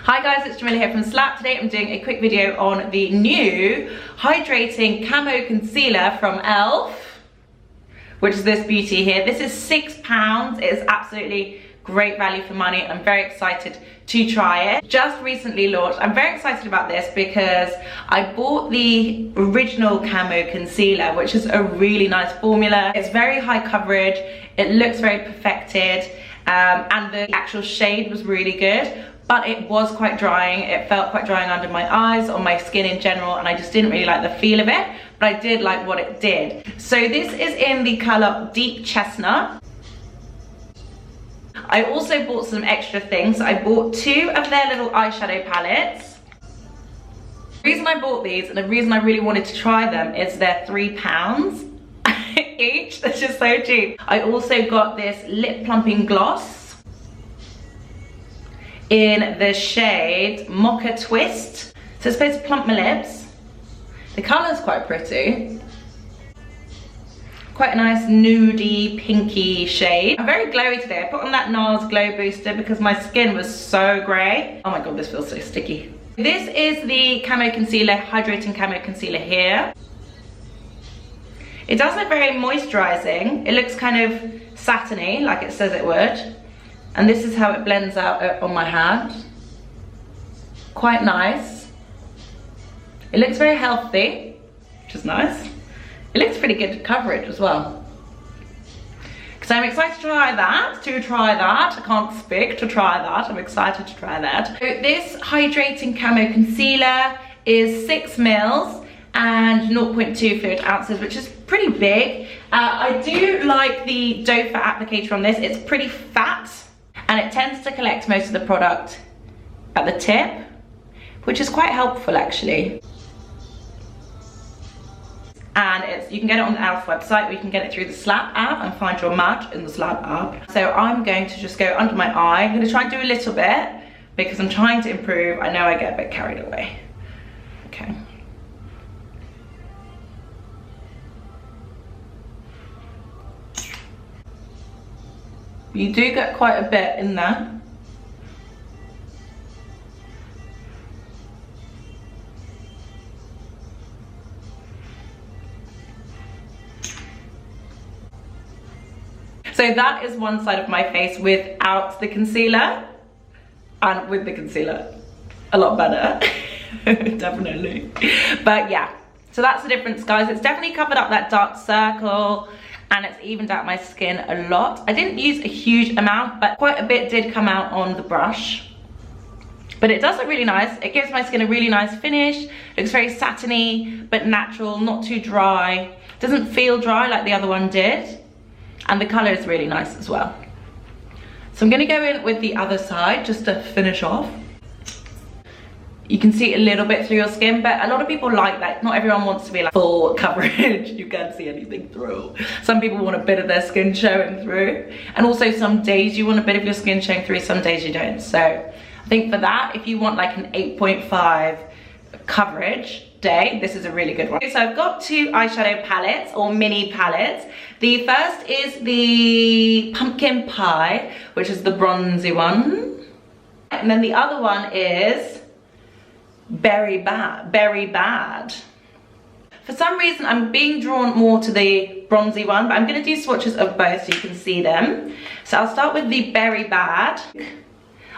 Hi guys, it's Jamila here from Slapp. Today I'm doing a quick video on the new Hydrating Camo Concealer from e.l.f, which is this beauty here. This is £6. It is absolutely great value for money. I'm very excited to try it. Just recently launched. I'm very excited about this because I bought the original Camo Concealer, which is a really nice formula. It's very high coverage. It looks very perfected. And the actual shade was really good, but it was quite drying. It felt quite drying under my eyes, on my skin in general, and I just didn't really like the feel of it, but I did like what it did. So this is in the color Deep Chestnut. I also bought some extra things. I bought 2 of their little eyeshadow palettes. The reason I bought these and the reason I really wanted to try them is they're £3 each. That's just so cheap. I also got this lip plumping gloss in the shade Mocha Twist. So it's supposed to plump my lips. The colour's quite pretty. Quite a nice nudie, pinky shade. I'm very glowy today. I put on that NARS Glow Booster because my skin was so grey. Oh my god, this feels so sticky. This is the Camo Concealer, Hydrating Camo Concealer here. It does look very moisturising. It looks kind of satiny, like it says it would. And this is how it blends out on my hand. Quite nice. It looks very healthy, which is nice. It looks pretty good coverage as well. So I'm excited to try that, I can't speak, to try that. I'm excited to try that. So this Hydrating Camo Concealer is 6ml and 0.2 fluid ounces, which is pretty big. I do like the doe fat applicator on this. It's pretty fat and it tends to collect most of the product at the tip, which is quite helpful actually. And you can get it on the e.l.f website, or you can get it through the Slapp app and find your match in the Slapp app. So I'm going to just go under my eye. I'm going to try and do a little bit because I'm trying to improve. I know I get a bit carried away. Okay. You do get quite a bit in there. So that is one side of my face without the concealer, and with the concealer, a lot better, definitely. But yeah, so that's the difference, guys. It's definitely covered up that dark circle, and it's evened out my skin a lot. I didn't use a huge amount, but quite a bit did come out on the brush. But it does look really nice. It gives my skin a really nice finish. Looks very satiny, but natural, not too dry. Doesn't feel dry like the other one did. And the colour is really nice as well. So I'm going to go in with the other side just to finish off. You can see a little bit through your skin, but a lot of people like that. Not everyone wants to be like full coverage. You can't see anything through. Some people want a bit of their skin showing through. And also some days you want a bit of your skin showing through, some days you don't. So I think for that, if you want like an 8.5 coverage day, this is a really good one. So I've got 2 eyeshadow palettes, or mini palettes. The first is the Pumpkin Pie, which is the bronzy one. And then the other one is Berry Bad. For some reason, I'm being drawn more to the bronzy one, but I'm gonna do swatches of both so you can see them. So I'll start with the Berry Bad.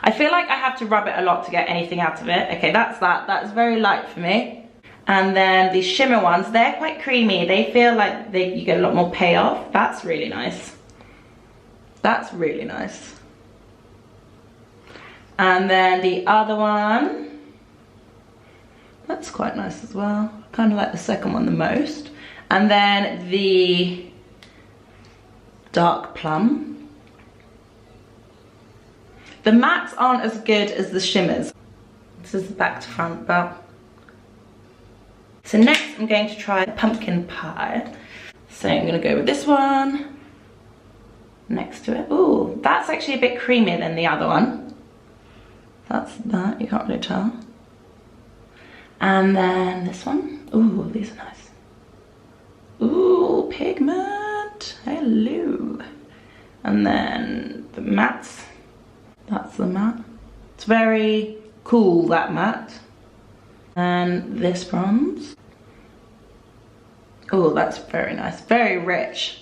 I feel like I have to rub it a lot to get anything out of it. Okay, that's that. That's very light for me. And then the shimmer ones, they're quite creamy. They feel like you get a lot more payoff. That's really nice. That's really nice. And then the other one, that's quite nice as well. Kind of like the second one the most. And then the dark plum. The mattes aren't as good as the shimmers. This is the back to front belt. So next I'm going to try Pumpkin Pie. So I'm gonna go with this one next to it. Ooh, that's actually a bit creamier than the other one. That's that, you can't really tell. And then this one. Ooh, these are nice. Ooh, pigment, hello. And then the mattes. That's the matte. It's very cool, that matte. And this bronze. Oh, that's very nice, very rich.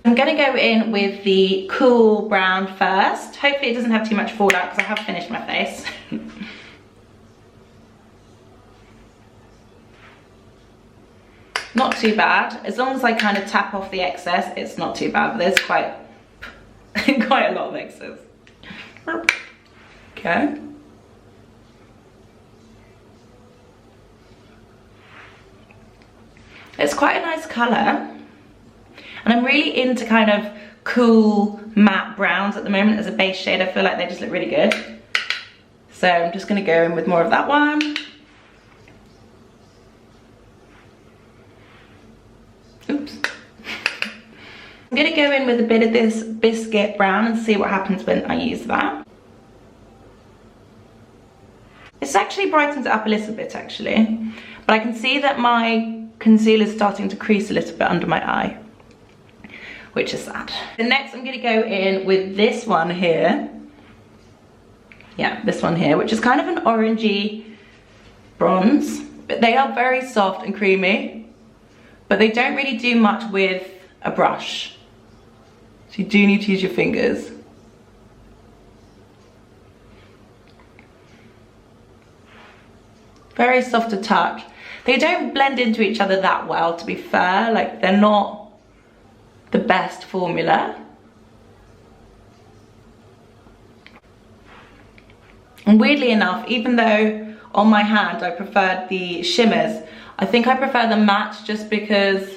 I'm gonna go in with the cool brown first. Hopefully it doesn't have too much fallout because I have finished my face. Not too bad. As long as I kind of tap off the excess, it's not too bad, but there's quite a lot of excess. Okay. It's quite a nice colour. And I'm really into kind of cool matte browns at the moment as a base shade. I feel like they just look really good. So I'm just going to go in with more of that one. Oops. I'm going to go in with a bit of this biscuit brown and see what happens when I use that. It's actually brightens it up a little bit actually. But I can see that my concealer is starting to crease a little bit under my eye, which is sad. And next I'm gonna go in with this one here. Yeah, this one here, which is kind of an orangey bronze, but they are very soft and creamy, but they don't really do much with a brush. So you do need to use your fingers. Very soft to touch. They don't blend into each other that well, to be fair. Like, they're not the best formula. And weirdly enough, even though on my hand I preferred the shimmers, I think I prefer the mattes just because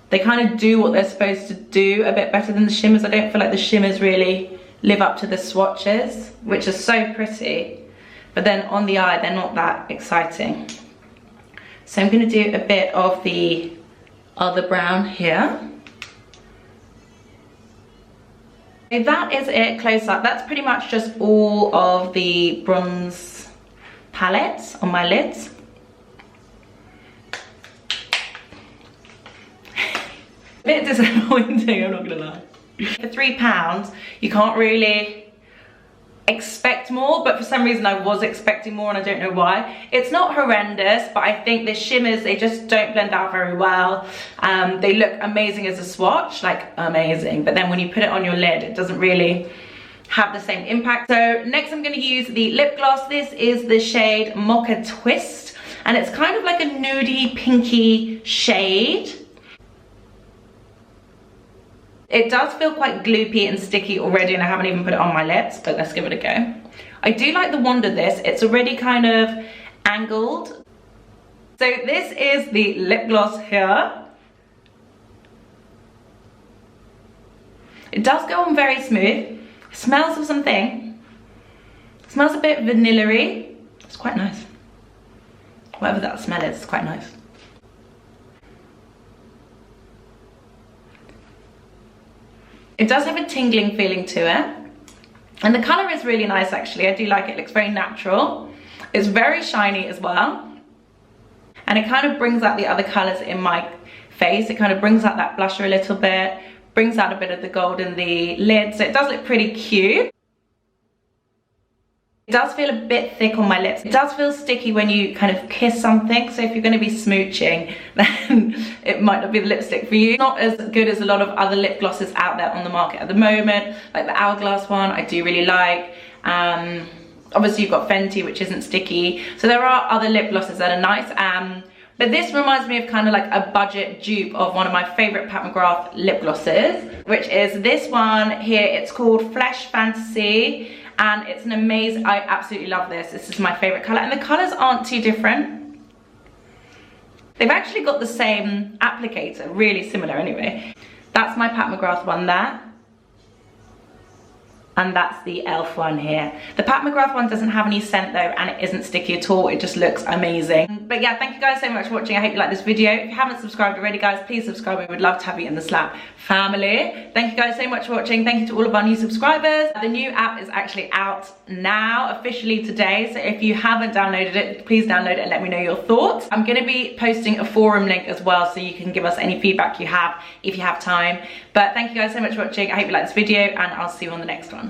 they kind of do what they're supposed to do a bit better than the shimmers. I don't feel like the shimmers really live up to the swatches, which are so pretty, but then on the eye they're not that exciting. So I'm going to do a bit of the other brown here. Okay, that is it close up. That's pretty much just all of the bronze palettes on my lids. A bit disappointing, I'm not gonna lie. For £3, you can't really expect more, but for some reason I was expecting more and I don't know why. It's not horrendous, but I think the shimmers, they just don't blend out very well. They look amazing as a swatch, like amazing, but then when you put it on your lid, it doesn't really have the same impact. So next I'm going to use the lip gloss. This is the shade Mocha Twist, and it's kind of like a nudie pinky shade. It does feel quite gloopy and sticky already, and I haven't even put it on my lips, but let's give it a go. I do like the wand of this. It's already kind of angled. So this is the lip gloss here. It does go on very smooth. It smells of something. It smells a bit vanilla-y. It's quite nice. Whatever that smell is, it's quite nice. It does have a tingling feeling to it. And the colour is really nice actually. I do like it. It looks very natural. It's very shiny as well. And it kind of brings out the other colours in my face. It kind of brings out that blusher a little bit. Brings out a bit of the gold in the lid. So it does look pretty cute. It does feel a bit thick on my lips. It does feel sticky when you kind of kiss something. So if you're going to be smooching, then it might not be the lipstick for you. Not as good as a lot of other lip glosses out there on the market at the moment. Like the Hourglass one, I do really like. Obviously you've got Fenty, which isn't sticky. So there are other lip glosses that are nice. But this reminds me of kind of like a budget dupe of one of my favorite Pat McGrath lip glosses, which is this one here. It's called Flesh Fantasy. And it's an amazing, I absolutely love this. This is my favorite color, and the colors aren't too different. They've actually got the same applicator, really similar anyway. That's my Pat McGrath one there. And that's the e.l.f. one here. The Pat McGrath one doesn't have any scent though, and it isn't sticky at all. It just looks amazing. But yeah, thank you guys so much for watching. I hope you like this video. If you haven't subscribed already, guys, please subscribe. We would love to have you in the Slapp family. Thank you guys so much for watching. Thank you to all of our new subscribers. The new app is actually out now, officially today. So if you haven't downloaded it, please download it and let me know your thoughts. I'm gonna be posting a forum link as well, so you can give us any feedback you have if you have time. But thank you guys so much for watching. I hope you like this video, and I'll see you on the next one.